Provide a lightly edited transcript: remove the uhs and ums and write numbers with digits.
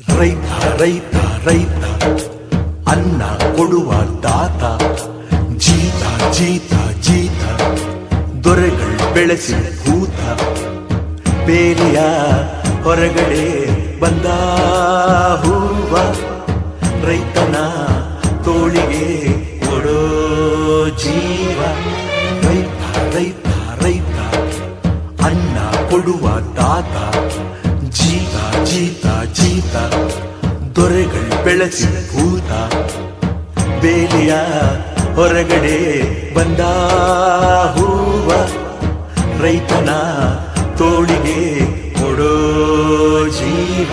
ರೈತ ರೈತ ರೈತ ಅನ್ನ ಕೊಡುವ ದಾತ, ಜೀತ ಜೀತ ಜೀತ ದೊರೆಗಳು ಬೆಳೆಸಿ ಭೂತ, ಬೇಲಿಯ ಹೊರಗಡೆ ಬಂದ ಹೂವ, ರೈತನ ತೋಳಿಗೆ ಕೊಡೋ ಜೀವ. ರೈತ ರೈತ ರೈತ ಅನ್ನ ಕೊಡುವ ದಾತ, ಜೀತ ಜೀತ ಜೀತ ದೊರೆಗಳು ಬೆಳೆಸಿ ಭೂತ, ಬೇಲಿಯ ಹೊರಗಡೆ ಬಂದ ಹೂವ, ರೈತನ ತೋಳಿಗೆ ಕೊಡೋ ಜೀವ.